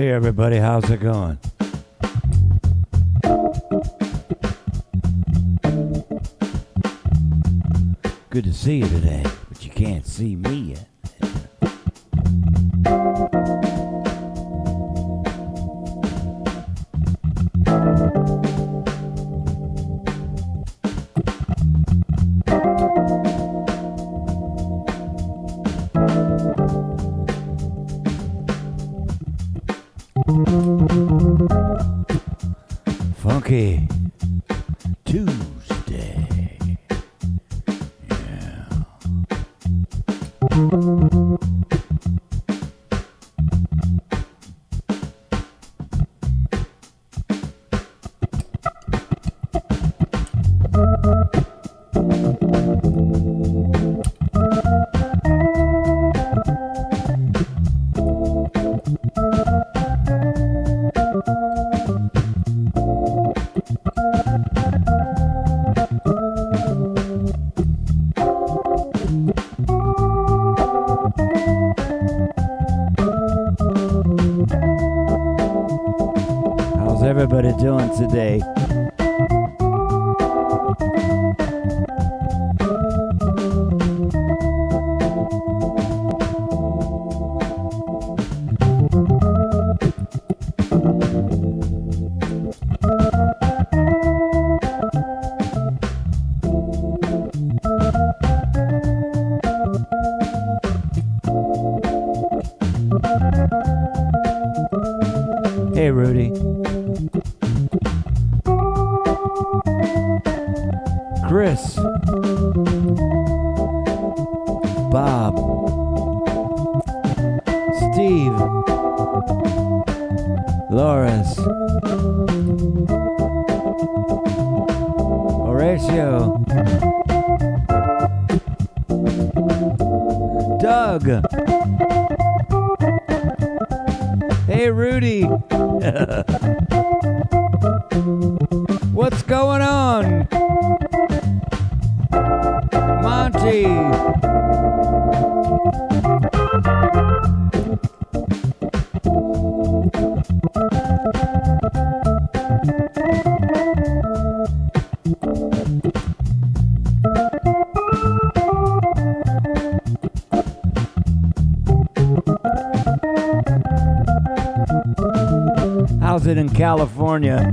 Hey everybody, how's it going? Good to see you today, but you can't see me yet. Funky Tuesday. Yeah. How's everybody doing today? Hey, Rudy. Chris. Bob. Steve. Loris. Horatio. Doug. Hey, Rudy. What's going on? Monty. How's it in California?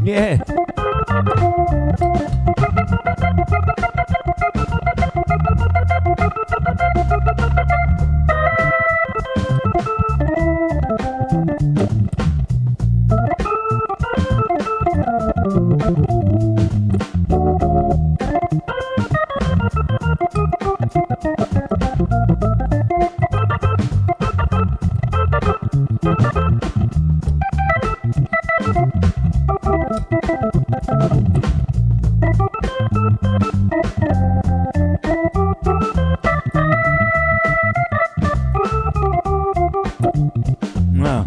Yeah. Wow.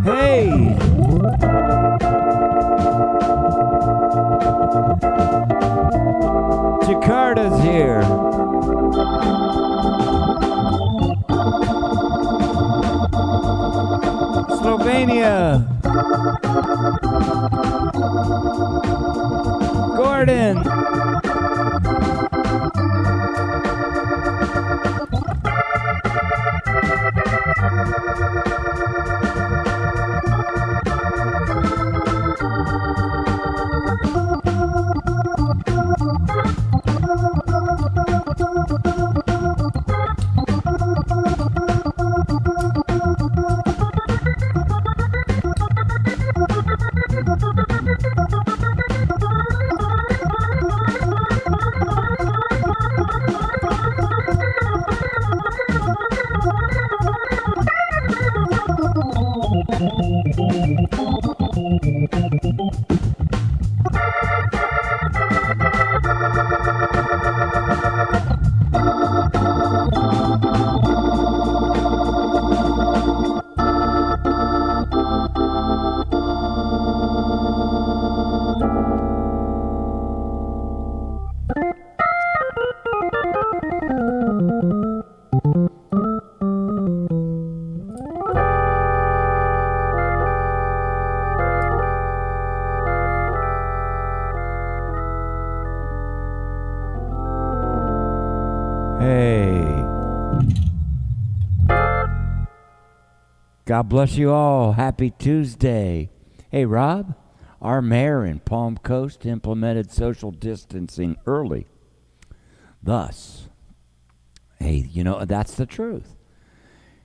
Hey. Jakarta's here. Slovenia. Gordon. Hey. God bless you all. Happy Tuesday. Hey, Rob, our mayor in Palm Coast implemented social distancing early. Thus, hey, that's the truth.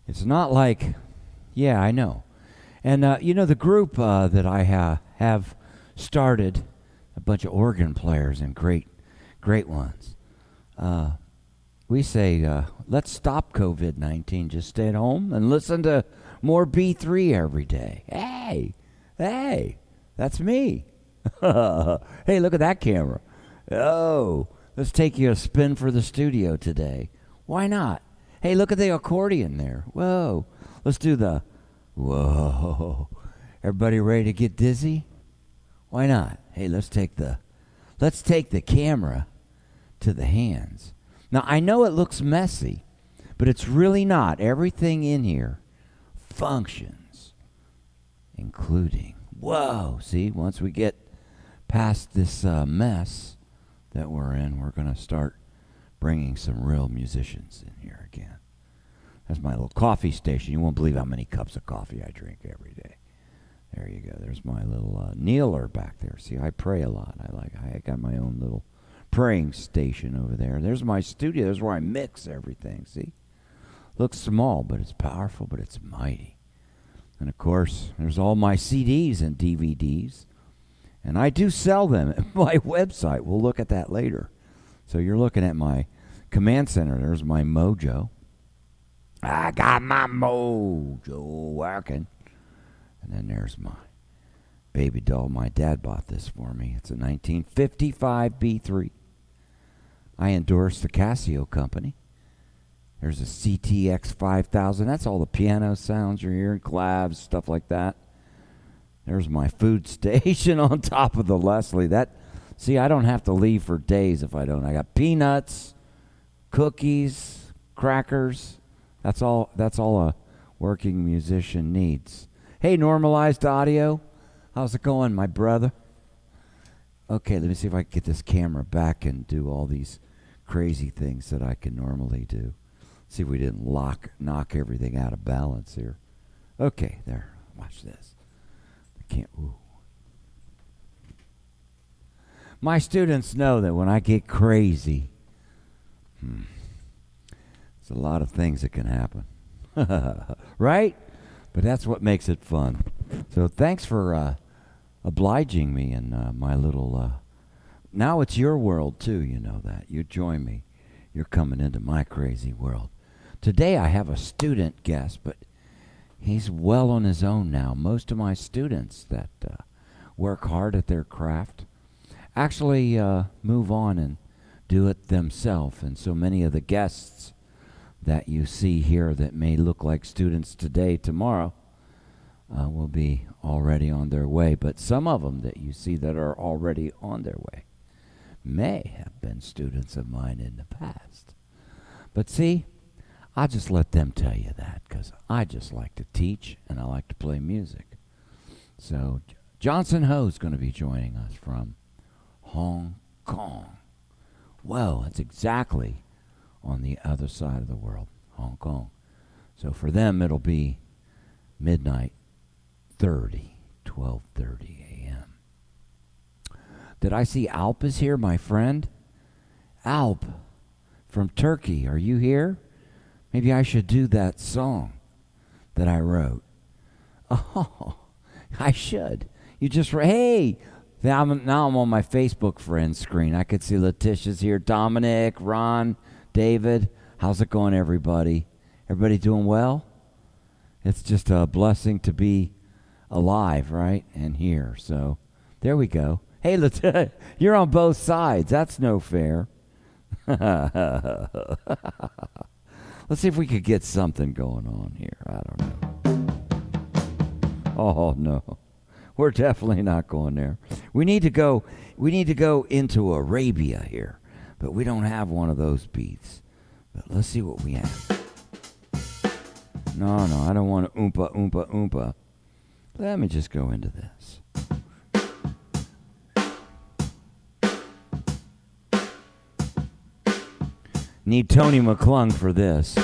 It's not like, yeah, I know. And, the group that I have started, a bunch of organ players and great ones. We say, let's stop COVID-19. Just stay at home and listen to more B3 every day. Hey, that's me. Hey, look at that camera. Oh, let's take you a spin for the studio today. Why not? Hey, look at the accordion there. Whoa, let's do the whoa. Everybody ready to get dizzy? Why not? Hey, let's take the camera to the hands. Now, I know it looks messy, but it's really not. Everything in here functions, including, whoa, see, once we get past this mess that we're in, we're going to start bringing some real musicians in here again. That's my little coffee station. You won't believe how many cups of coffee I drink every day. There you go. There's my little kneeler back there. See, I pray a lot. I got my own little praying station over there. There's my studio. There's where I mix everything. See? Looks small, but it's powerful, but it's mighty. And of course, there's all my CDs and DVDs. And I do sell them at my website. We'll look at that later. So you're looking at my command center. There's my mojo. I got my mojo working. And then there's my baby doll. My dad bought this for me. It's a 1955 B3. I endorse the Casio company. There's a CTX 5000. That's all the piano sounds you're hearing, clavs, stuff like that. There's my food station on top of the Leslie. See, I don't have to leave for days if I don't. I got peanuts, cookies, crackers. That's all a working musician needs. Hey, Normalized Audio. How's it going, my brother? Okay, let me see if I can get this camera back and do all these crazy things that I can normally do. See if we didn't knock everything out of balance here. Okay, there. Watch this. I can't. Ooh. My students know that when I get crazy, there's a lot of things that can happen. Right? But that's what makes it fun. So thanks for obliging me in my little... now it's your world, too, you know that. You join me. You're coming into my crazy world. Today I have a student guest, but he's well on his own now. Most of my students that work hard at their craft actually move on and do it themselves. And so many of the guests that you see here that may look like students today, tomorrow, will be already on their way. But some of them that you see that are already on their way may have been students of mine in the past. But see, I'll just let them tell you that because I just like to teach and I like to play music. So Johnson Ho is going to be joining us from Hong Kong. Well, it's exactly on the other side of the world, Hong Kong. So for them, it'll be midnight 12:30 a.m. Did I see Alp is here, my friend? Alp from Turkey, are you here? Maybe I should do that song that I wrote. Oh, I should. You just, hey, now I'm on my Facebook friends screen. I could see Letitia's here, Dominic, Ron, David. How's it going, everybody? Everybody doing well? It's just a blessing to be alive, right? And here. So there we go. Hey, you're on both sides. That's no fair. Let's see if we could get something going on here. I don't know. Oh, no. We're definitely not going there. We need to go into Arabia here. But we don't have one of those beats. But let's see what we have. No, I don't want to oompa, oompa, oompa. Let me just go into this. Need Tony McClung for this.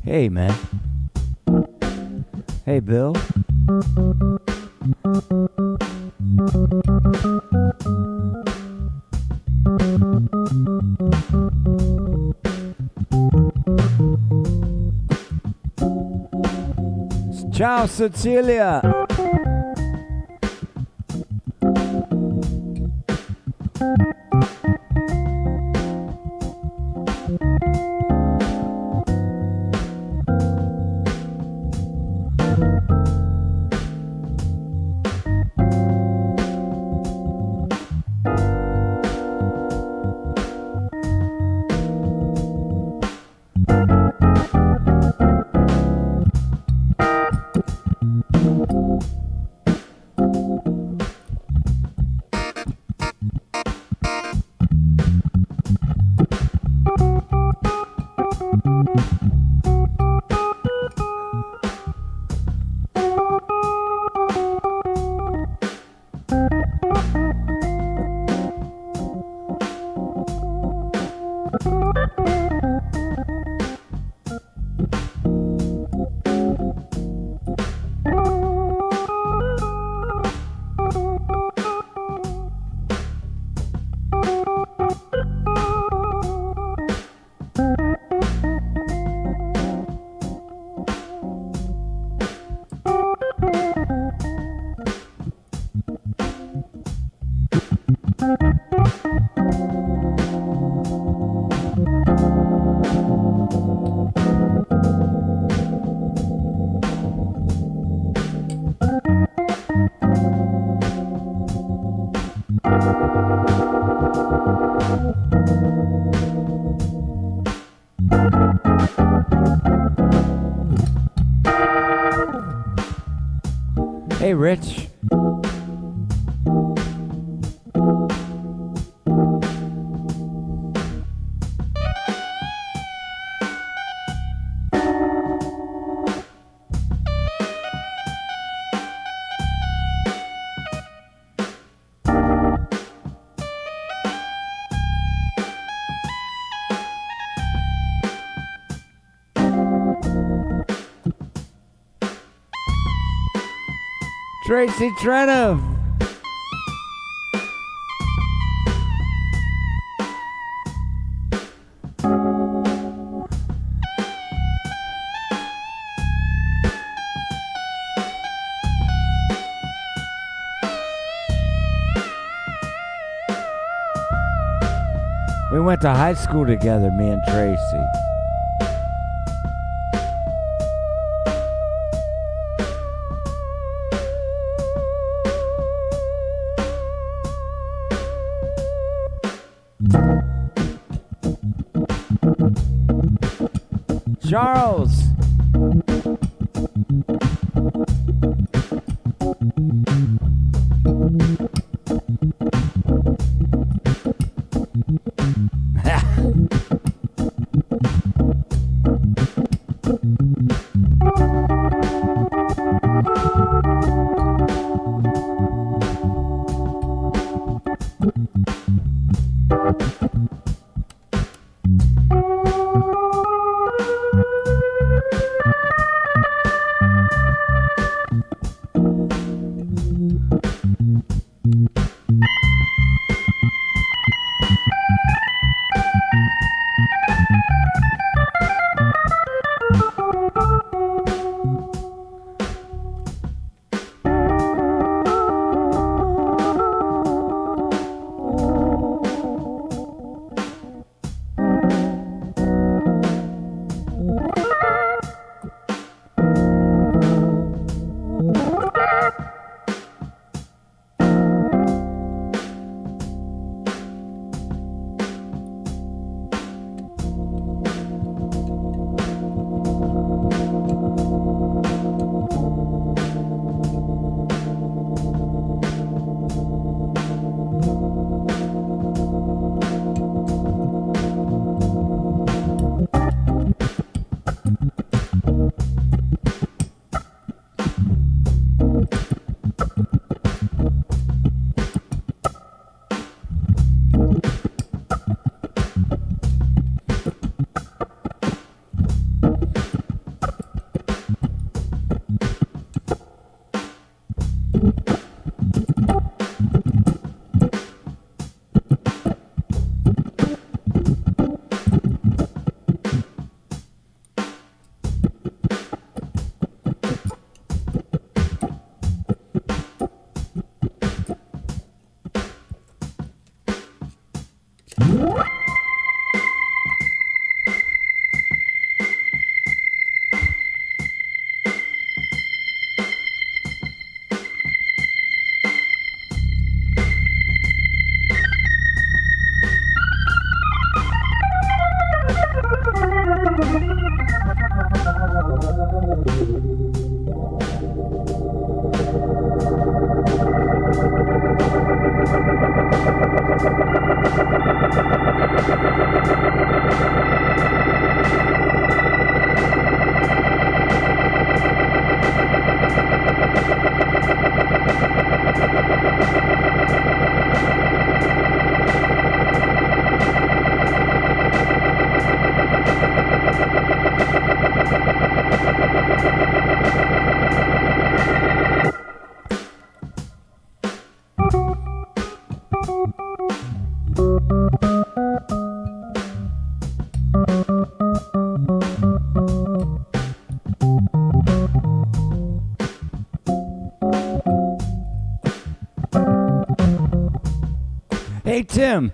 Hey, man. Hey, Bill. Ciao, Cecilia. Hey, Rich. Tracy Trenum. We went to high school together, me and Tracy. Charles. Hey, Tim.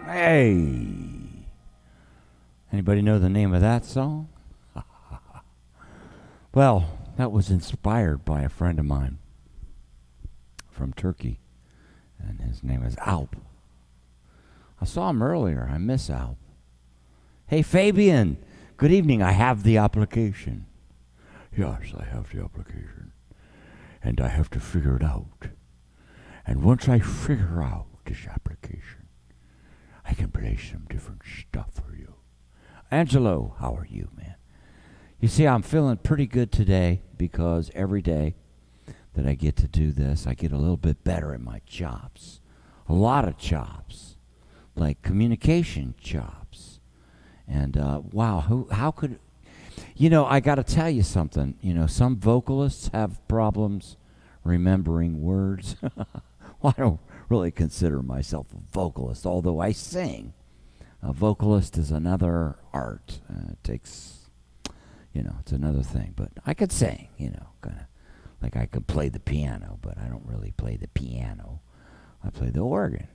Hey. Anybody know the name of that song? Well, that was inspired by a friend of mine from Turkey, and his name is Alp. I saw him earlier. I miss Alp. Hey, Fabian. Good evening. I have the application. Yes, I have the application. And I have to figure it out. And once I figure out this application, I can play some different stuff for you. Angelo, how are you, man? You see, I'm feeling pretty good today because every day that I get to do this, I get a little bit better at my chops. A lot of chops, like communication chops. And wow, how could, I got to tell you something. Some vocalists have problems remembering words. Well, I don't really consider myself a vocalist, although I sing. A vocalist is another art. It takes, it's another thing. But I could sing, kind of like I could play the piano, but I don't really play the piano. I play the organ,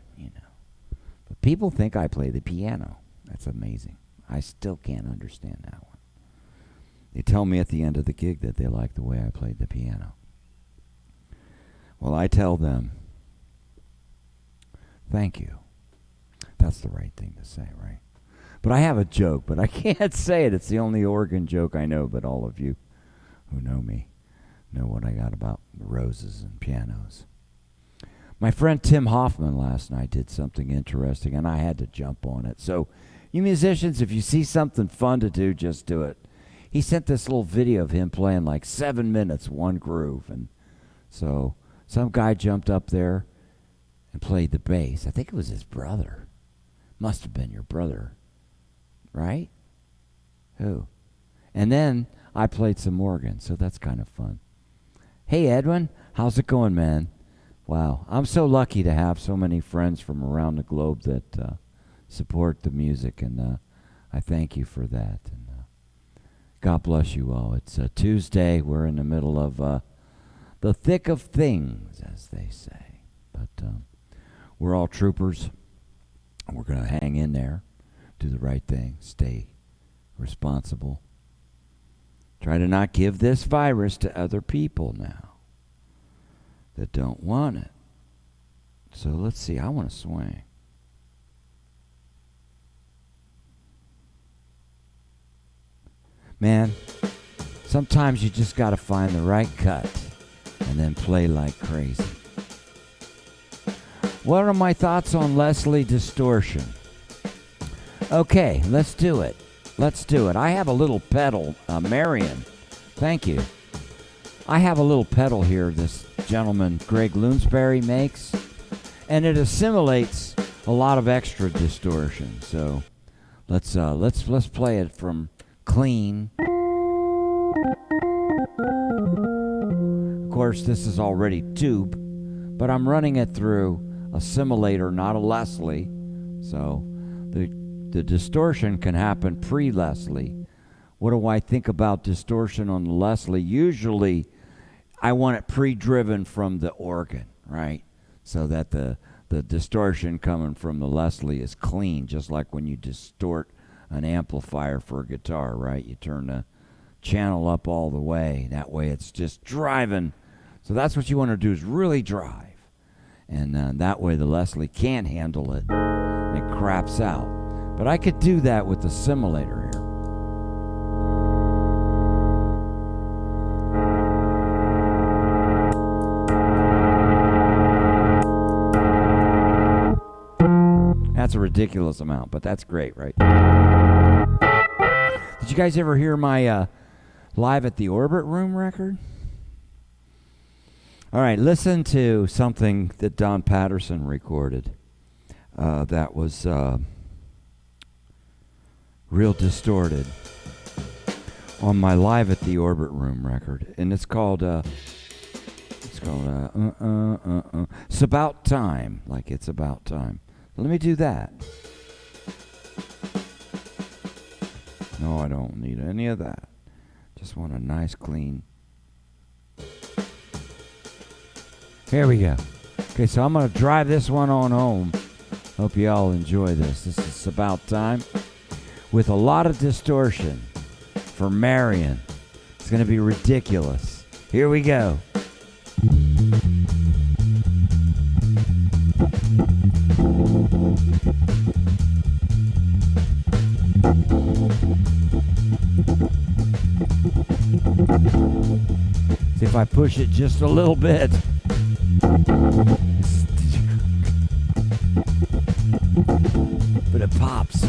But people think I play the piano. That's amazing. I still can't understand that one. They tell me at the end of the gig that they like the way I played the piano. Well, I tell them, thank you. That's the right thing to say, right? But I have a joke, but I can't say it. It's the only organ joke I know, but all of you who know me know what I got about roses and pianos. My friend Tim Hoffman last night did something interesting, and I had to jump on it. So, you musicians, if you see something fun to do, just do it. He sent this little video of him playing like 7 minutes, one groove. And so some guy jumped up there and played the bass. I think it was his brother. Must have been your brother, right? Who? And then I played some organ, so that's kind of fun. Hey, Edwin, how's it going, man? Wow, I'm so lucky to have so many friends from around the globe that support the music, and I thank you for that. And God bless you all. It's Tuesday. We're in the middle of the thick of things, as they say. But we're all troopers. We're going to hang in there, do the right thing, stay responsible. Try to not give this virus to other people now that don't want it. So let's see. I want to swing. Man, sometimes you just got to find the right cut and then play like crazy. What are my thoughts on Leslie Distortion? Okay, let's do it. Let's do it. I have a little pedal, Marion. Thank you. I have a little pedal here this gentleman Greg Loonsberry makes, and it assimilates a lot of extra distortion. So let's play it from clean. Of course, this is already tube, but I'm running it through a simulator, not a Leslie. So the distortion can happen pre-Leslie. What do I think about distortion on the Leslie? Usually, I want it pre-driven from the organ, right? So that the distortion coming from the Leslie is clean, just like when you distort an amplifier for a guitar, right? You turn the channel up all the way. That way it's just driving. So that's what you want to do, is really drive. And that way the Leslie can't handle it. And it craps out. But I could do that with the simulator here. That's a ridiculous amount, but that's great, right? Did you guys ever hear my Live at the Orbit Room record? All right, listen to something that Don Patterson recorded that was real distorted on my Live at the Orbit Room record, and it's called It's About Time, like it's about time. Let me do that. No, I don't need any of that. Just want a nice clean. Here we go. Okay, so I'm going to drive this one on home. Hope you all enjoy this. This is About Time with a lot of distortion for Marion. It's going to be ridiculous. Here we go. See if I push it just a little bit. But it pops.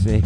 See?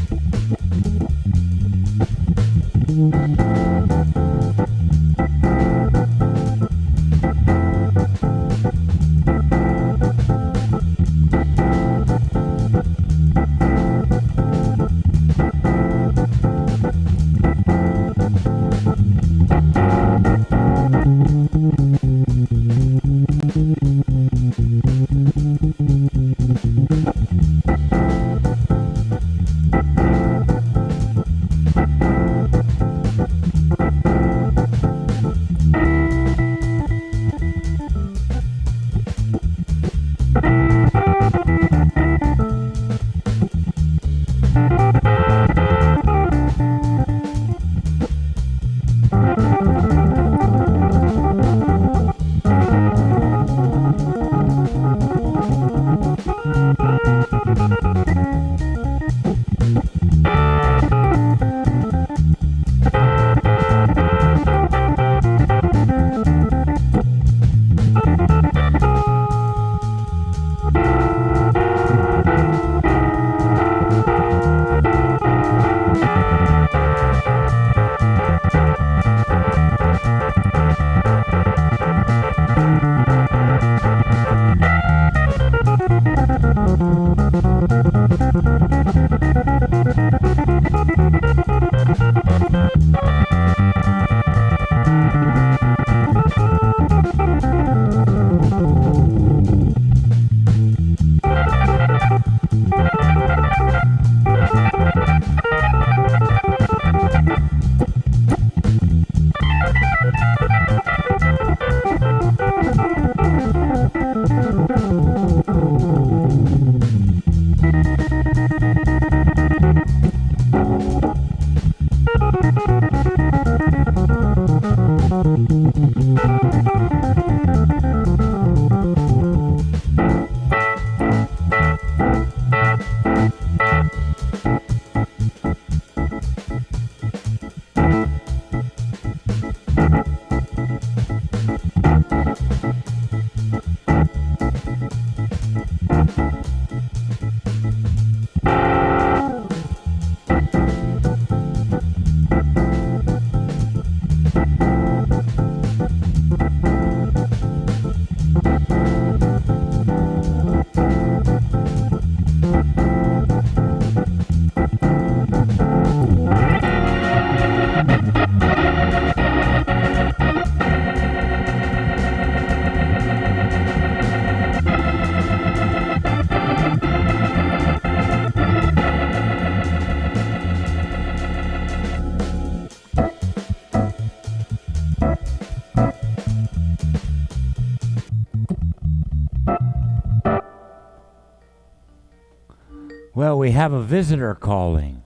Well, we have a visitor calling.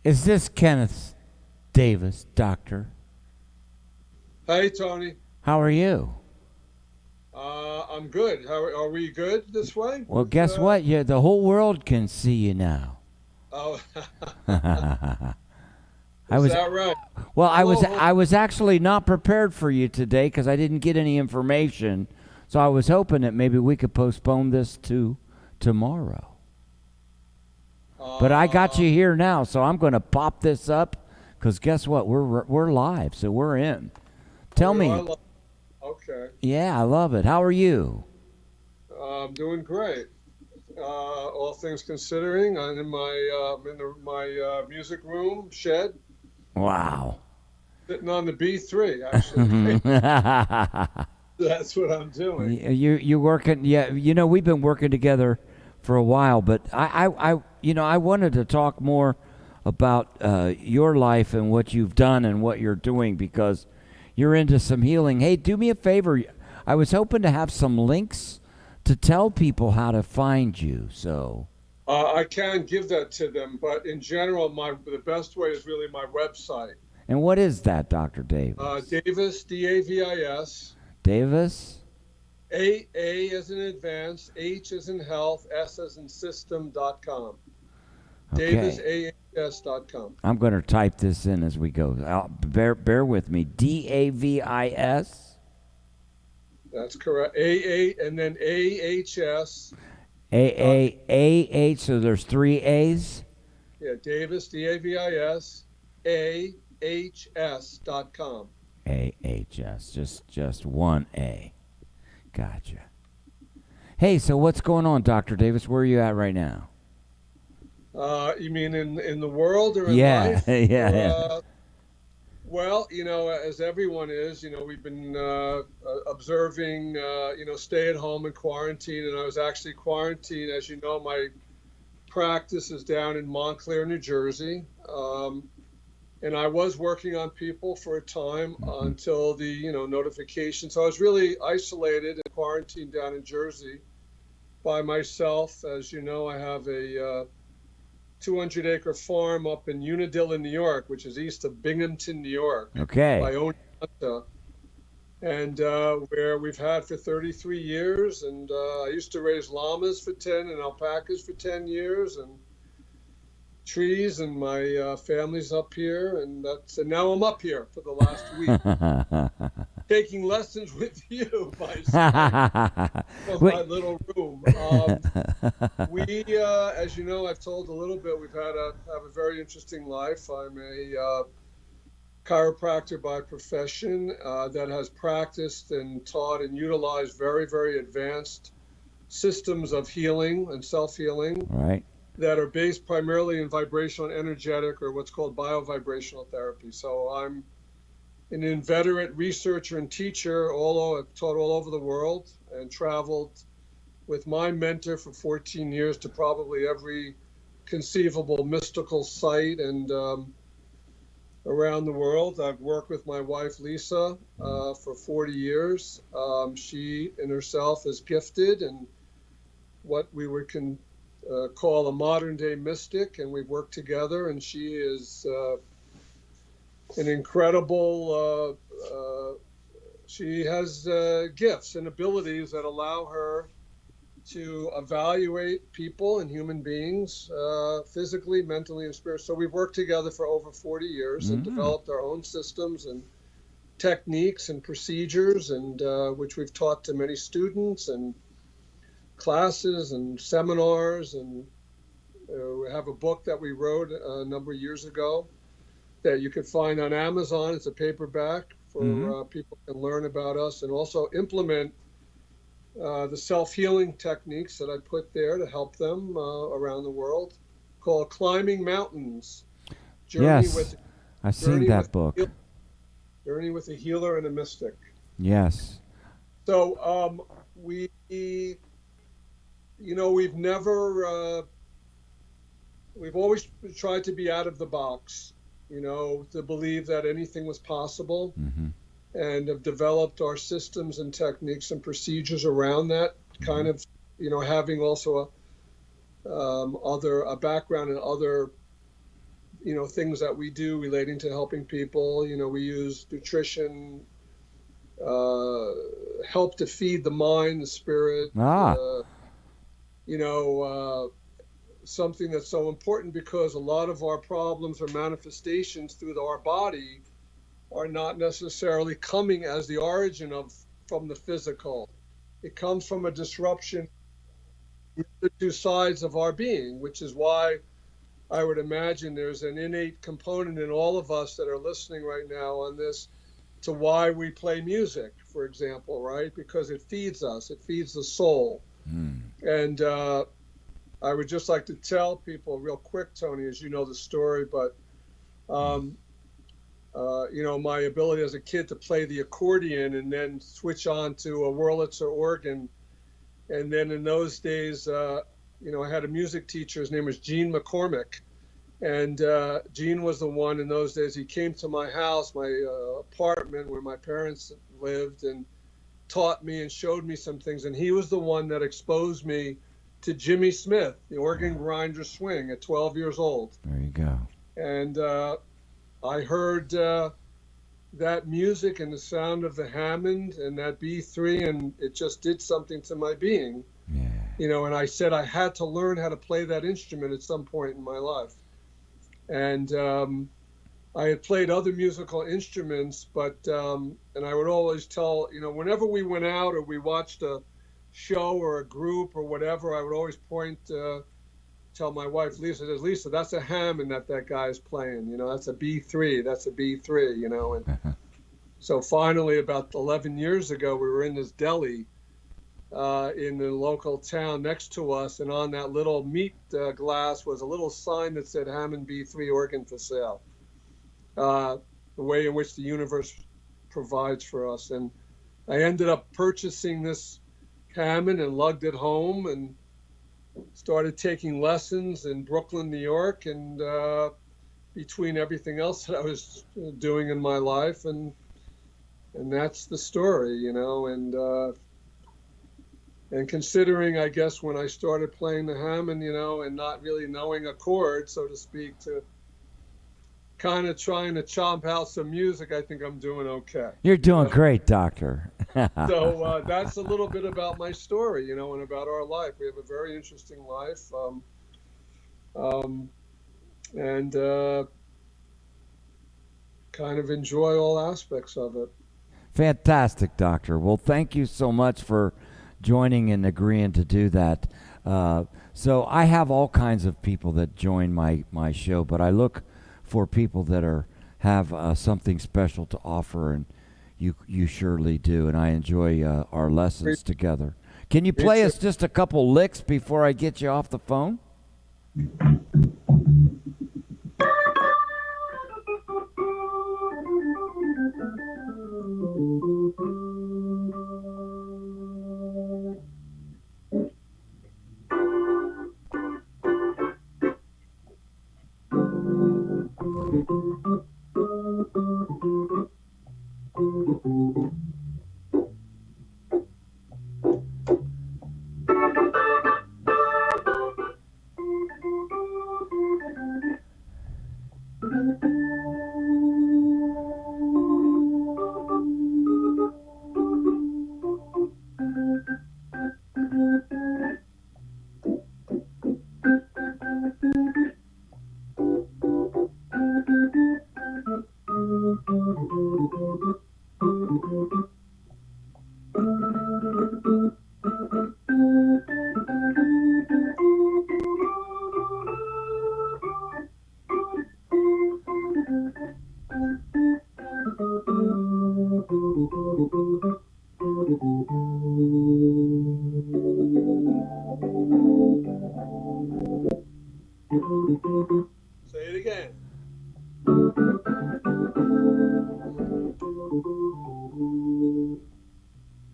Is this Kenneth Davis, doctor? Hey, Tony. How are you? I'm good. How are we good this way? Well, guess what? The whole world can see you now. Oh, I is was that right? well. Hello. I was actually not prepared for you today because I didn't get any information. So I was hoping that maybe we could postpone this to tomorrow. But I got you here now, so I'm going to pop this up because guess what? We're live, so we're in. Tell me. Okay. Yeah, I love it. How are you? I'm doing great. All things considering, I'm in my music room shed, Wow. sitting on the B3. Actually, that's what I'm doing. You working? Yeah, we've been working together for a while, but I wanted to talk more about your life and what you've done and what you're doing because you're into some healing. Hey, do me a favor. I was hoping to have some links to tell people how to find you. So I can give that to them, but in general, the best way is really my website. And what is that, Dr. Davis? Davis, Davis. Davis? A as in advanced, H as in health, S as in system.com. Okay. DavisAHS.com. I'm going to type this in as we go. Bear with me. DAVIS? That's correct. A and then AHS. AH, so there's three A's? Yeah, Davis, DAVIS, AHS.com. AHS, just one A. Gotcha. Hey, so what's going on, Dr. Davis? Where are you at right now? You mean in the world or in Yeah, life? yeah. Well, as everyone is, we've been observing, stay at home and quarantine. And I was actually quarantined. As you know, my practice is down in Montclair, New Jersey. And I was working on people for a time until the, notification. So I was really isolated and quarantined down in Jersey by myself. As you know, I have a 200-acre farm up in Unadilla, New York, which is east of Binghamton, New York. Okay. By Oneonta, and where we've had for 33 years. And I used to raise llamas for 10 and alpacas for 10 years and trees, and my family's up here. And now I'm up here for the last week. Taking lessons with you myself from my little room. As you know, I've told a little bit. We've have a very interesting life. I'm a chiropractor by profession that has practiced and taught and utilized very, very advanced systems of healing and self-healing. Right. That are based primarily in vibrational and energetic, or what's called biovibrational therapy. So I'm an inveterate researcher and teacher. I've taught all over the world and traveled with my mentor for 14 years to probably every conceivable mystical site and around the world. I've worked with my wife, Lisa, for 40 years. She in herself is gifted and what we would call a modern day mystic, and we've worked together, and she is an incredible, she has gifts and abilities that allow her to evaluate people and human beings physically, mentally, and spiritually. So we've worked together for over 40 years and developed our own systems and techniques and procedures, and which we've taught to many students and classes and seminars. And we have a book that we wrote a number of years ago that you could find on Amazon. It's a paperback for people can learn about us and also implement the self-healing techniques that I put there to help them around the world, called Climbing Mountains. I've seen that book. Journey with a Healer and a Mystic. Yes. So we've always tried to be out of the box, to believe that anything was possible. And have developed our systems and techniques and procedures around that kind of, having also a background in other, things that we do relating to helping people. We use nutrition, uh, help to feed the mind, the spirit. Ah, You know, something that's so important because a lot of our problems or manifestations through our body are not necessarily coming as the origin of from the physical. It comes from a disruption in the two sides of our being, which is why I would imagine there's an innate component in all of us that are listening right now on this to why we play music, for example, right? Because it feeds us, it feeds the soul. And I would just like to tell people real quick, Tony, as you know the story, but um, my ability as a kid to play the accordion and then switch on to a Wurlitzer organ. And then in those days, I had a music teacher. His name was Gene McCormick. And Gene was the one in those days. He came to my house, my apartment where my parents lived, and taught me and showed me some things. And he was the one that exposed me to Jimmy Smith, the organ grinder swing at 12 years old. there you go. And I heard that music and the sound of the Hammond and that B3, and it just did something to my being. Yeah. And I said I had to learn how to play that instrument at some point in my life. And I had played other musical instruments, but and I would always tell, whenever we went out or we watched a show or a group or whatever, I would always tell my wife Lisa, Lisa, that's a Hammond that guy's playing. That's a B3, that's a B3. And so finally, about 11 years ago, we were in this deli in the local town next to us, and on that little meat glass was a little sign that said Hammond B3 organ for sale. The way in which the universe provides for us. And I ended up purchasing this Hammond and lugged it home and started taking lessons in Brooklyn, New York, and between everything else that I was doing in my life, and that's the story, and considering, I guess, when I started playing the Hammond, and not really knowing a chord, so to speak, to kind of trying to chomp out some music, I think I'm doing okay. You're doing great, Doctor. So that's a little bit about my story, and about our life. We have a very interesting life, and kind of enjoy all aspects of it. Fantastic, Doctor. Well, thank you so much for joining and agreeing to do that. So I have all kinds of people that join my show, but I look for people that have something special to offer, and you surely do. And I enjoy our lessons together. Can you play us just a couple licks before I get you off the phone? Say it again.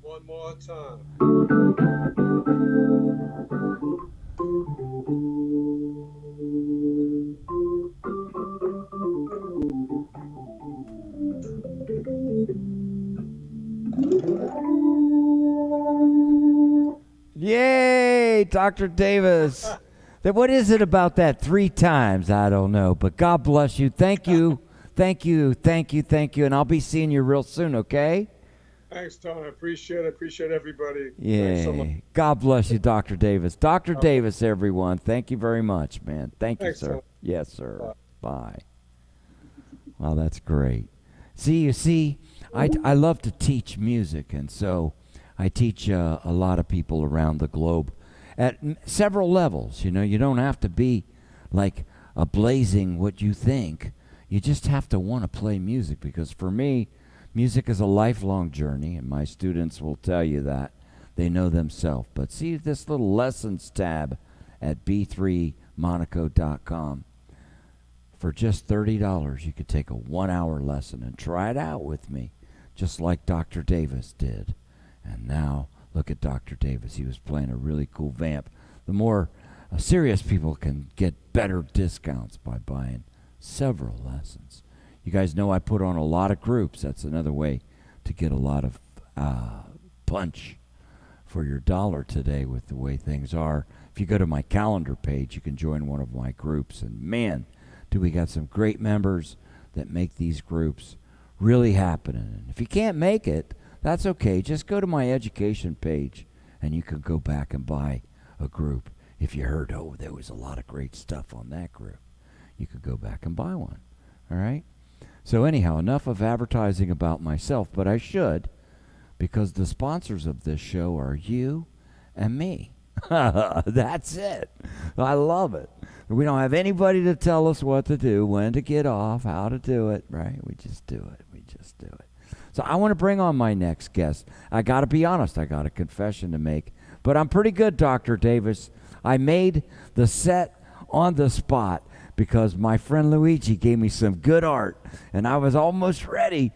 One more time. Yay, Dr. Davis. What is it about that 3 times? I don't know, but God bless you. Thank you. Thank you. Thank you. Thank you. And I'll be seeing you real soon, okay? Thanks, Tom. I appreciate it. Appreciate everybody. Yeah. Thanks so much. God bless you, Dr. Davis. Dr. Davis, everyone. Thank you very much, man. Thank you, Thanks, sir. Tom. Yes, sir. Bye. Bye. Wow, that's great. You see, I love to teach music, and so I teach a lot of people around the globe at several levels. You know, you don't have to be like a blazing what you think. You just have to want to play music, because for me, music is a lifelong journey, and my students will tell you that. They know themselves. But see this little lessons tab at b3monaco.com. For just $30, you could take a 1-hour lesson and try it out with me, just like Dr. Davis did. And now, look at Dr. Davis. He was playing a really cool vamp. The more serious people can get better discounts by buying several lessons. You guys know I put on a lot of groups. That's another way to get a lot of punch for your dollar today with the way things are. If you go to my calendar page, you can join one of my groups. And man, do we got some great members that make these groups really happen. And if you can't make it, that's okay. Just go to my education page and you can go back and buy a group. If you heard, oh, there was a lot of great stuff on that group, you could go back and buy one. All right? So anyhow, enough of advertising about myself, but I should, because the sponsors of this show are you and me. That's it. I love it. We don't have anybody to tell us what to do, when to get off, how to do it, right? We just do it. We just do it. So I want to bring on my next guest. I got to be honest. I got a confession to make. But I'm pretty good, Dr. Davis. I made the set on the spot because my friend Luigi gave me some good art, and I was almost ready.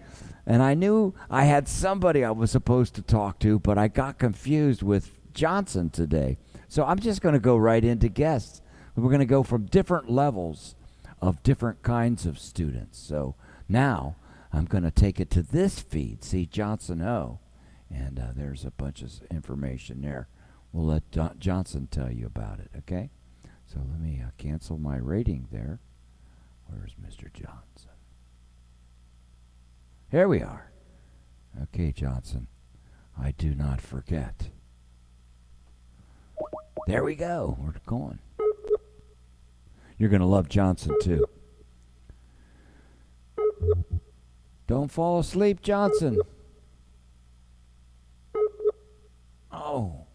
And I knew I had somebody I was supposed to talk to, but I got confused with Johnson today. So I'm just going to go right into guests. We're going to go from different levels of different kinds of students. So now I'm going to take it to this feed, see Johnson Ho, and there's a bunch of information there. We'll let Johnson tell you about it, okay? So let me cancel my rating there. Where's Mr. Johnson? Here we are. Okay, Johnson, I do not forget. There we go. We're going. You're going to love Johnson, too. Don't fall asleep, Johnson. Oh.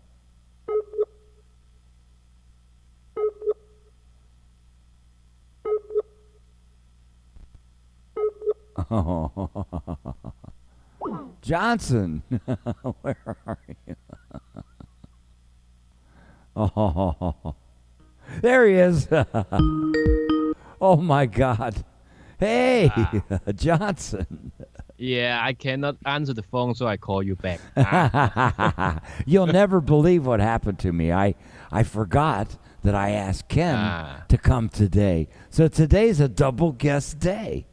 Oh. Johnson, where are you? Oh, there he is. Oh my God. Hey, Johnson. Yeah, I cannot answer the phone, so I call you back. You'll never believe what happened to me. I forgot that I asked Ken to come today. So today's a double guest day.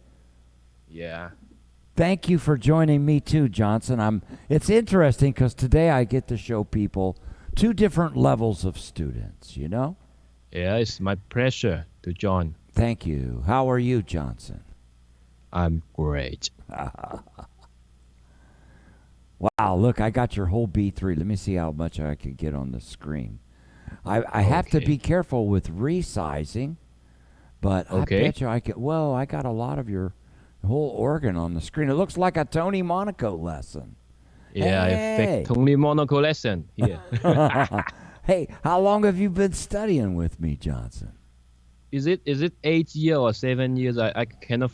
Yeah. Thank you for joining me too, Johnson. It's interesting because today I get to show people 2 different levels of students, you know? Yeah, it's my pleasure to join. Thank you. How are you, Johnson? I'm great. Wow, look, I got your whole B3. Let me see how much I can get on the screen. I have to be careful with resizing, but I bet you I could. Well, I got a lot of your whole organ on the screen. It looks like a Tony Monaco lesson. Yeah, Hey. a Tony Monaco lesson here. Hey, how long have you been studying with me, Johnson? Is it 8 years or 7 years? I cannot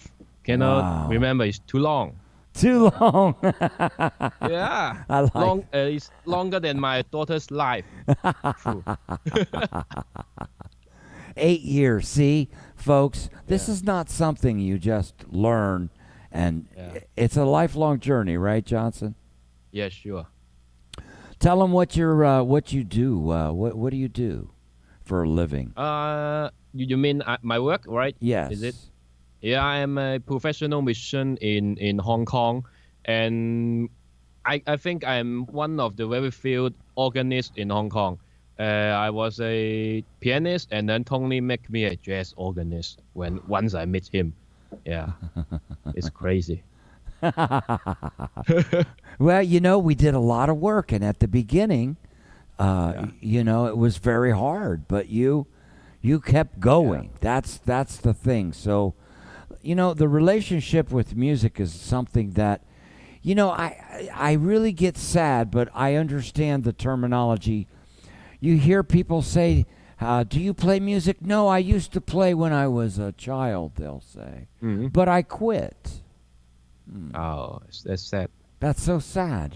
Wow. remember. It's too long. Too long. Yeah, I like it's longer than my daughter's life. True. 8 years. See, folks, this is not something you just learn, and it's a lifelong journey, right, Johnson? Yeah, sure. Tell them what you do. What do you do for a living? You mean my work, right? Yes. Is it? Yeah, I am a professional musician in Hong Kong, and I think I'm one of the very few organists in Hong Kong. I was a pianist, and then Tony made me a jazz organist when once I met him. Yeah, it's crazy. Well, we did a lot of work, and at the beginning, Yeah, it was very hard, but you kept yeah, going. That's the thing. So, the relationship with music is something that, I really get sad, but I understand the terminology. You hear people say, "Do you play music?" No, I used to play when I was a child. They'll say, hmm. but I quit. Oh, that's sad. That's so sad.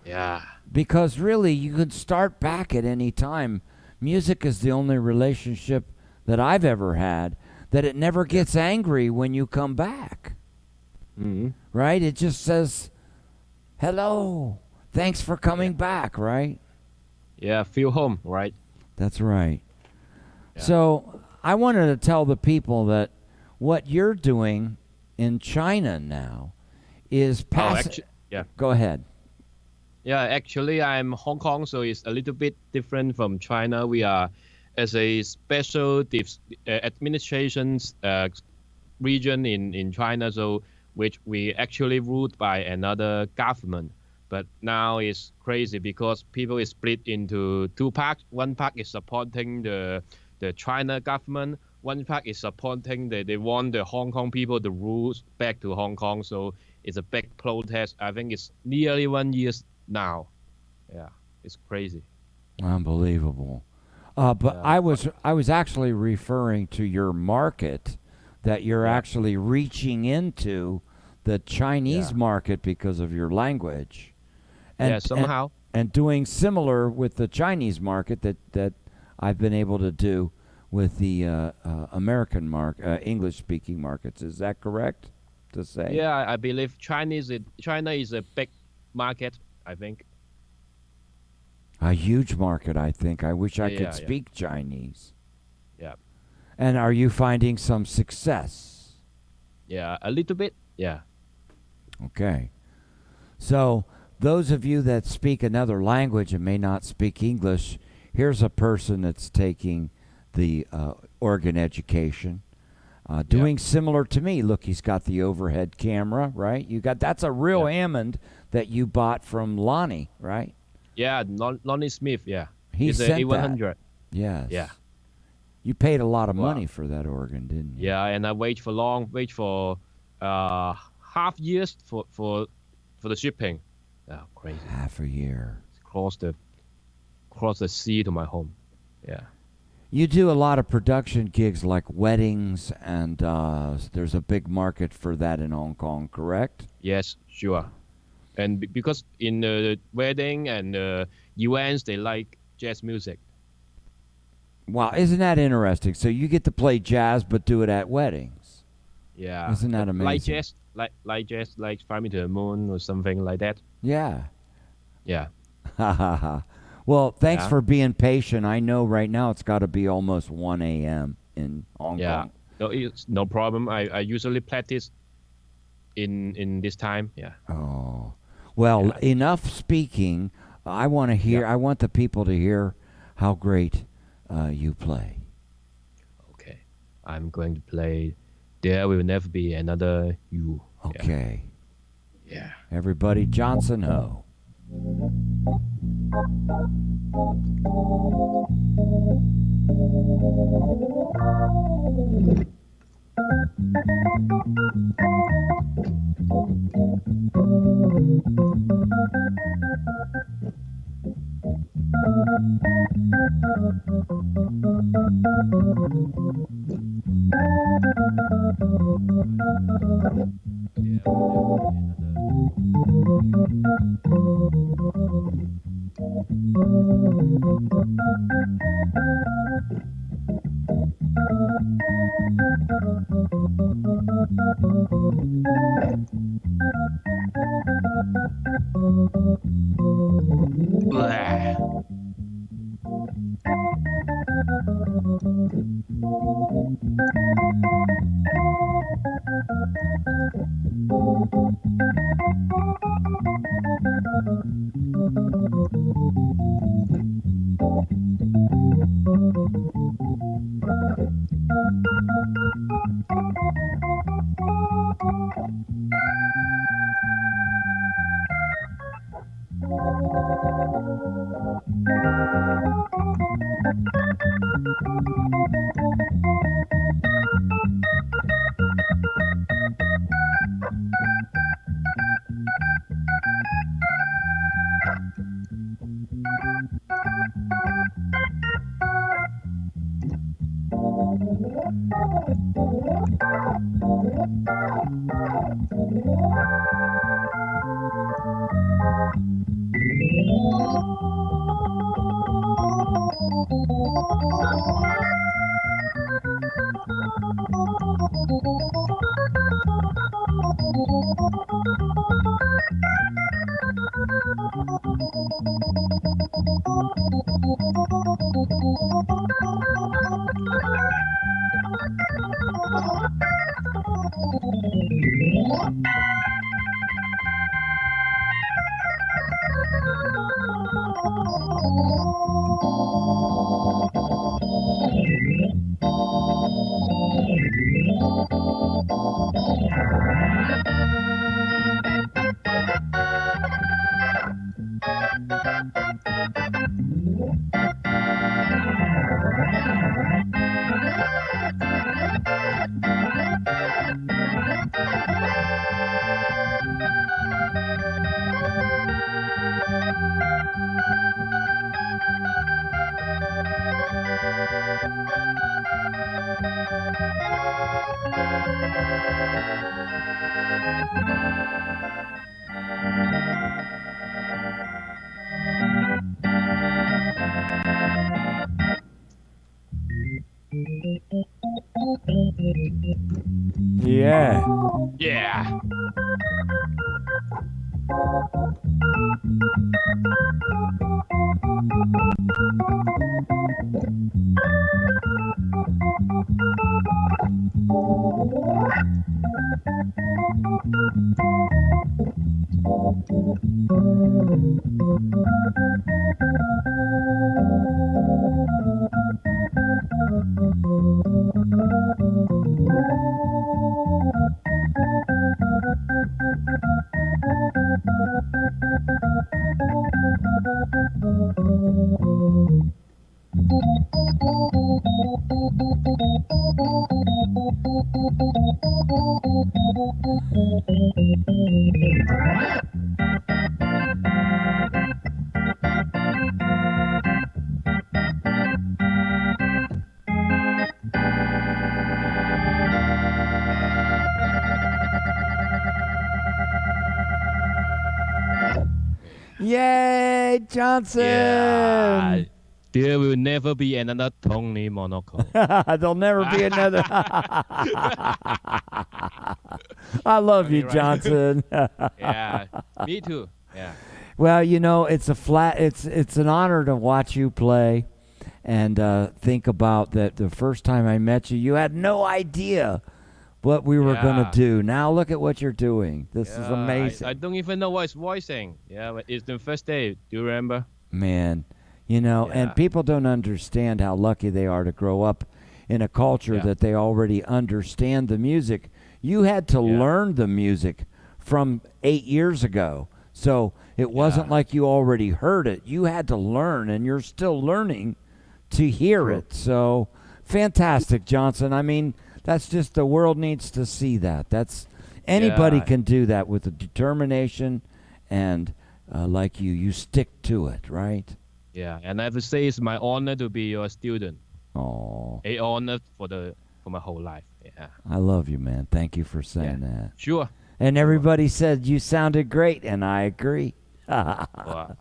Yeah, Because really, you could start back at any time. Music is the only relationship that I've ever had that it never yeah, gets angry when you come back, hmm, right? It just says, hello, thanks for yeah, coming back, right? yeah. Feel home, right? That's right. Yeah. So I wanted to tell the people that what you're doing in China now is Oh, pass. actually, yeah. Go ahead. Yeah, actually, I'm Hong Kong, so it's a little bit different from China. We are as a special administrations region in China, so which we actually ruled by another government. But now it's crazy because people is split into two parts. One part is supporting the China government. One part is supporting they want the Hong Kong people to rule back to Hong Kong. So it's a big protest. I think it's nearly 1 year now. Yeah, it's crazy. Unbelievable. But Yeah. I was actually referring to your market that you're Yeah. actually reaching into the Chinese Yeah. market because of your language, and Yeah. and Somehow. and doing similar with the Chinese market that I've been able to do with the American English speaking markets. Is that correct to say? Yeah, I believe China is a big market. I think. A huge market, I think. I wish I Yeah. could Yeah. Yeah. speak Chinese. Yeah. And are you finding some success? Yeah. A little bit. Yeah. Okay. So, those of you that speak another language and may not speak English, here's a person that's taking the organ education, Yeah. doing similar to me. Look, he's got the overhead camera, right? That's a real Yeah. Hammond that you bought from Lonnie, right? Yeah. Lonnie Smith. Yeah. He It's a sent that. A100. Yes. Yeah. You paid a lot of Wow. money for that organ, didn't you? Yeah. And I wait for uh half years for the shipping. Yeah. Crazy. Half a year. Cross the sea to my home. Yeah. You do a lot of production gigs like weddings, and there's a big market for that in Hong Kong, correct? Yes. Sure. And because in the wedding and events they like jazz music. Wow, isn't that interesting? So you get to play jazz, but do it at weddings. Yeah, Isn't that light amazing? jazz, like jazz, like Fly Me to the Moon or something like that. Yeah. Yeah, Ha ha ha. Well, thanks yeah, for being patient. I know right now it's got to be almost 1 a.m. in Hong yeah. Kong. No, it's no problem. I usually practice in this time. Yeah, Oh. Well, yeah, enough speaking. I want to yeah. hear, I want the people to hear how great you play. Okay, I'm going to play. There will never be another you. Yeah, Okay. yeah. Everybody, Johnson Ho. There will never be another. Blah. Yeah. Yeah. Yay, Johnson! Yeah. There will never be another Tony Monaco. There'll never be another. I love you, Right. Johnson. Yeah. Me too. Yeah. Well, it's an honor to watch you play, and think about that. The first time I met you, you had no idea what we were gonna Yeah. do. Now look at what you're doing. This is Yeah, amazing, I don't even know what it's voicing. Yeah, but it's the first day. Do you remember? man. And Yeah. people don't understand how lucky they are to grow up in a culture Yeah. that they already understand the music. You had to Yeah. learn the music from 8 years ago. So it wasn't Yeah. like you already heard it. You had to learn, and you're still learning to hear True. it. So fantastic, Johnson. I mean, that's just the world needs to see that. That's anybody Yeah. can do that with a determination, and like you stick to it, right? Yeah, and I have to say it's my honor to be your student. Oh, A honor for my whole life. Yeah. I love you, man. Thank you for saying that. Sure. And everybody said you sounded great, and I agree. Well,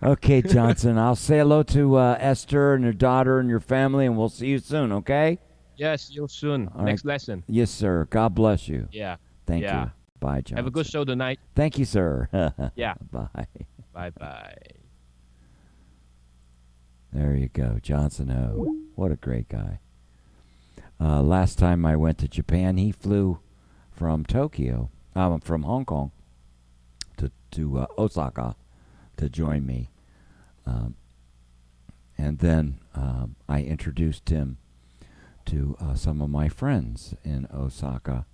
Okay, Johnson, I'll say hello to Esther and your daughter and your family, and we'll see you soon, okay? yes, see you soon. All Next right. lesson. Yes, sir. God bless you. Yeah. Thank Yeah. you. Bye, Johnson. Have a good show tonight. Thank you, sir. Yeah. Bye. Bye bye. There you go, Johnson Ho. What a great guy. Last time I went to Japan, he flew from from Hong Kong to Osaka to join me. And then I introduced him to some of my friends in Osaka,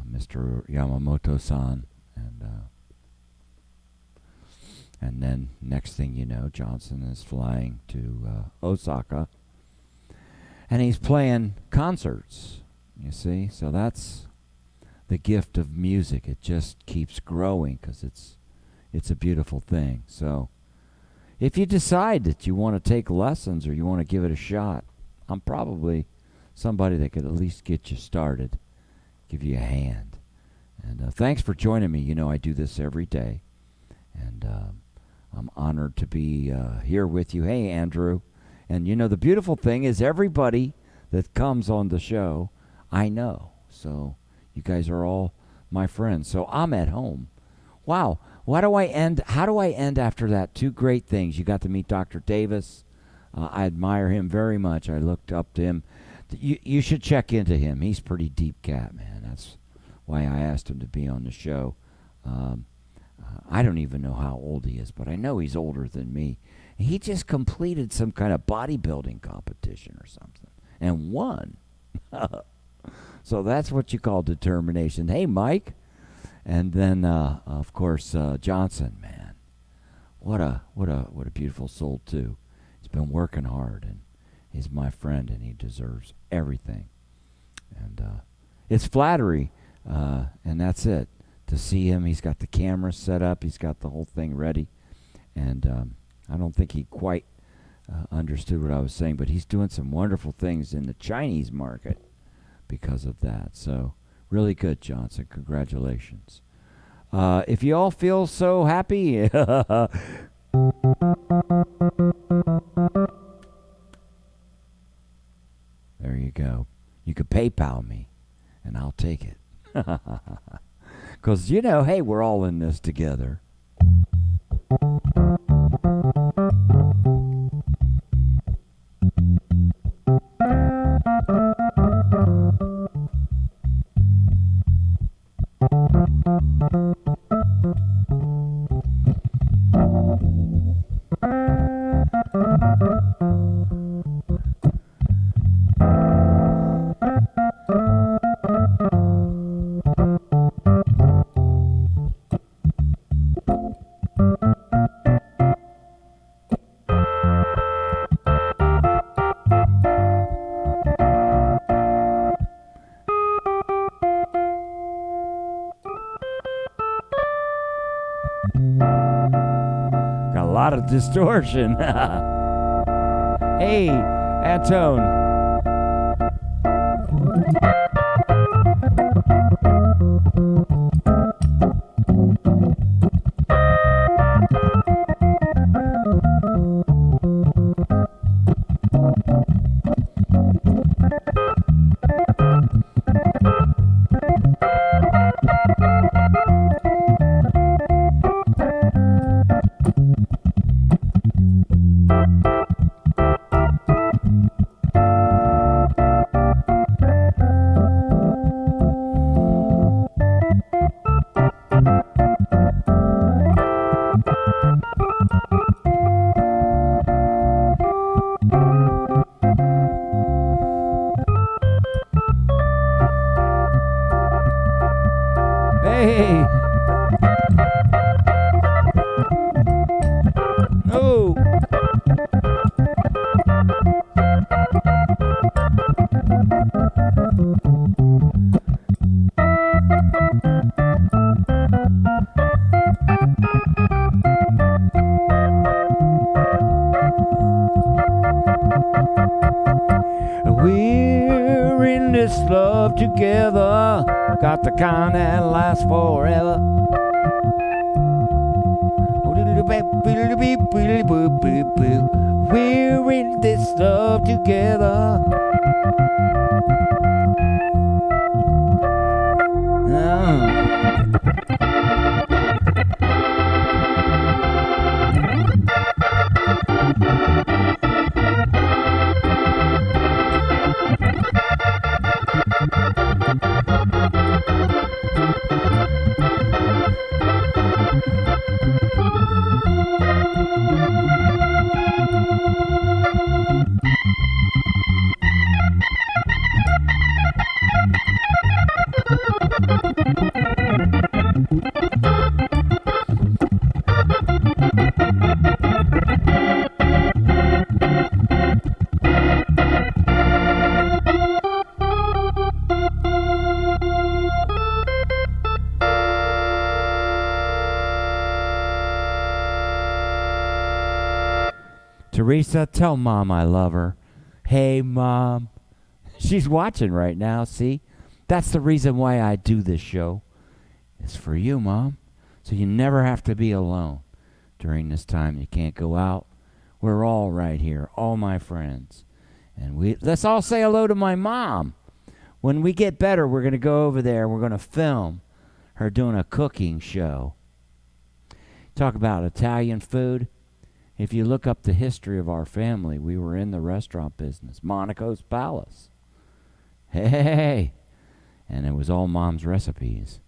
Mr. Yamamoto-san and And then next thing you know, Johnson is flying to Osaka, and he's playing concerts. You see, so that's the gift of music. It just keeps growing because it's a beautiful thing. So if you decide that you want to take lessons or you want to give it a shot, I'm probably somebody that could at least get you started, give you a hand. And thanks for joining me. You know, I do this every day, and I'm honored to be here with you. Hey, Andrew. And you know, the beautiful thing is everybody that comes on the show, I know. So you guys are all my friends. So I'm at home. Wow. How do I end after that? Two great things. You got to meet Dr. Davis. I admire him very much. I looked up to him. You should check into him. He's pretty deep cat, man. That's why I asked him to be on the show. I don't even know how old he is, but I know he's older than me. He just completed some kind of bodybuilding competition or something and won. So that's what you call determination. Hey, Mike. And then, of course, Johnson, man. What a beautiful soul, too. He's been working hard, and he's my friend, and he deserves everything. And it's flattery, and that's it. To see him, he's got the camera set up. He's got the whole thing ready. And I don't think he quite understood what I was saying, but he's doing some wonderful things in the Chinese market because of that. So really good, Johnson. Congratulations. If you all feel so happy, there you go. You could PayPal me, and I'll take it. Because, you know, hey, we're all in this together. Got a lot of distortion. Hey, Antone. Hey! No! We're in this love together, got the kind that lasts forever. We're in this love together. Teresa, tell Mom I love her. Hey, Mom. She's watching right now, see? That's the reason why I do this show. It's for you, Mom. So you never have to be alone during this time. You can't go out. We're all right here, all my friends. And let's all say hello to my mom. When we get better, we're going to go over there. We're going to film her doing a cooking show. Talk about Italian food. If you look up the history of our family, we were in the restaurant business. Monaco's Palace. Hey. And it was all Mom's recipes.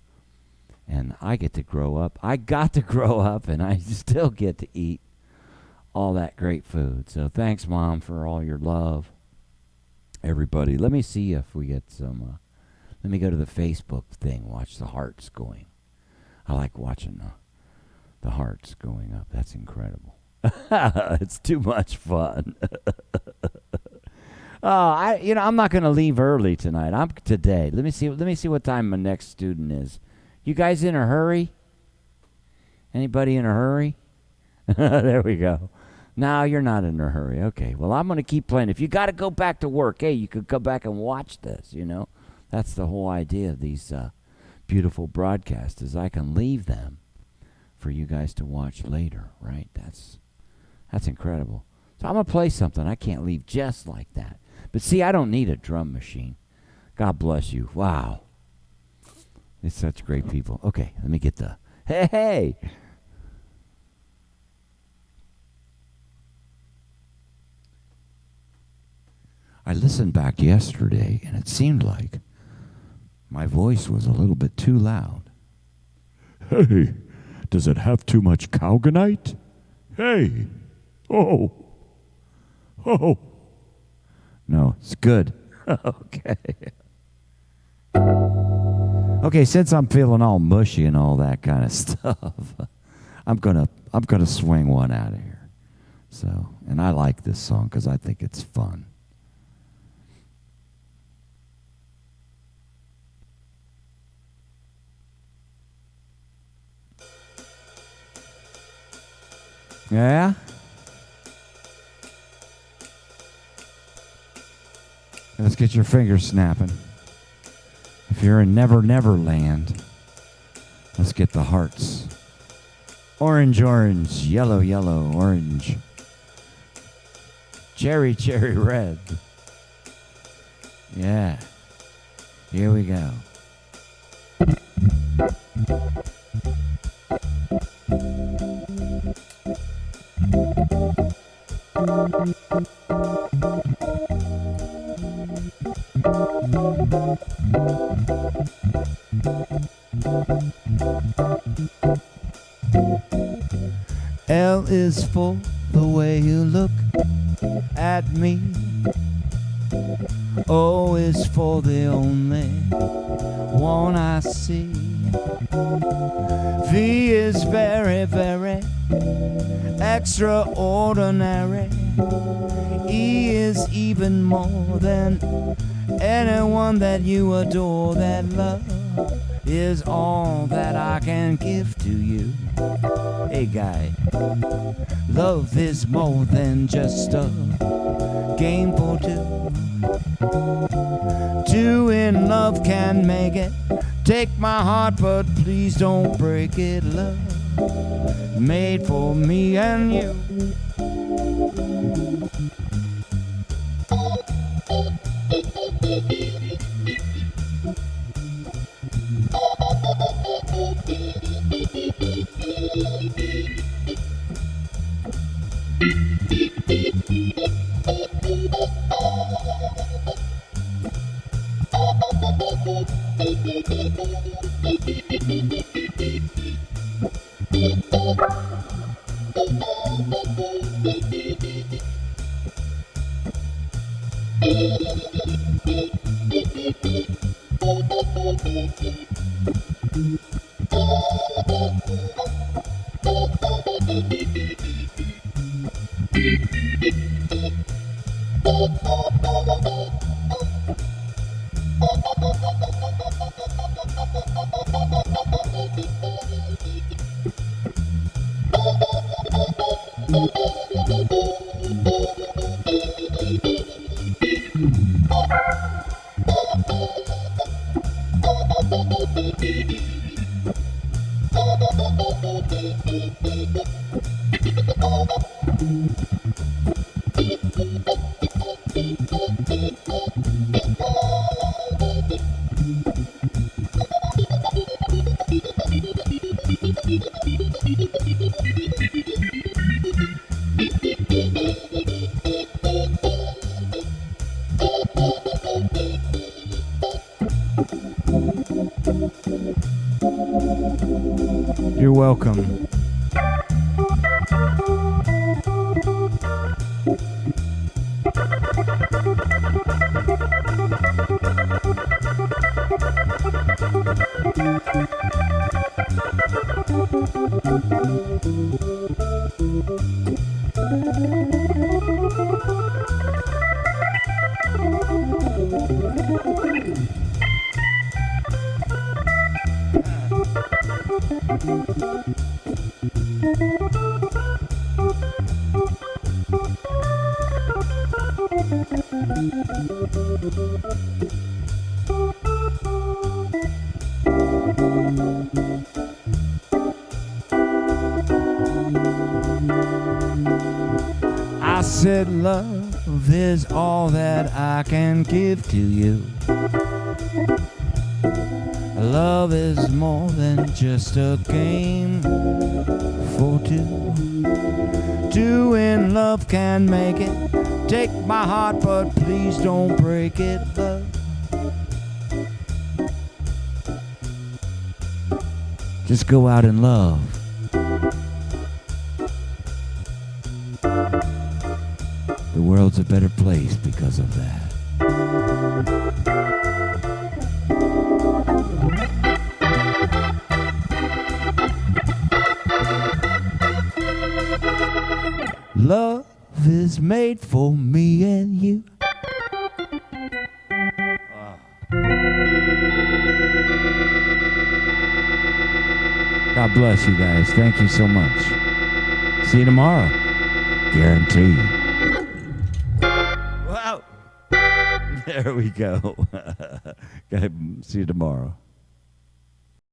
And I get to grow up. I got to grow up, and I still get to eat all that great food. So thanks, Mom, for all your love. Everybody, let me see if we get some. Let me go to the Facebook thing. Watch the hearts going. I like watching the hearts going up. That's incredible. It's too much fun. I'm not going to leave early tonight. I'm today. Let me see what time my next student is. You guys in a hurry? Anybody in a hurry? There we go. No, you're not in a hurry. Okay. Well, I'm going to keep playing. If you got to go back to work, hey, you could come back and watch this, you know. That's the whole idea of these beautiful broadcasts is I can leave them for you guys to watch later, right? That's incredible. So I'm going to play something. I can't leave just like that. But see, I don't need a drum machine. God bless you. Wow. It's such great people. Okay, let me get the hey. I listened back yesterday, and it seemed like my voice was a little bit too loud. Hey, does it have too much Cowganite? Hey, oh. No, it's good. Okay. Okay, since I'm feeling all mushy and all that kind of stuff, I'm gonna swing one out of here. So, and I like this song because I think it's fun. Yeah? Let's get your fingers snapping. If you're in Never Never Land, let's get the hearts. Orange, orange, yellow, yellow, orange. Cherry, cherry, red. Yeah. Here we go. L is for the way you look at me. O is for the only one I see. V is very, very extraordinary. E is even more than anyone that you adore. That love is all that I can give to you. Hey guy, love is more than just a game for two. Two in love can make it. Take my heart, but please don't break it. Love made for me and you. You're welcome. I said love is all that I can give to you. Love is more than just a game for two. Two in love can make it. Take my heart, but please don't break it, love. Just go out and love. The world's a better place because of that. Love is made for me and you. God bless you guys. Thank you so much. See you tomorrow. Guaranteed. Wow. There we go. See you tomorrow.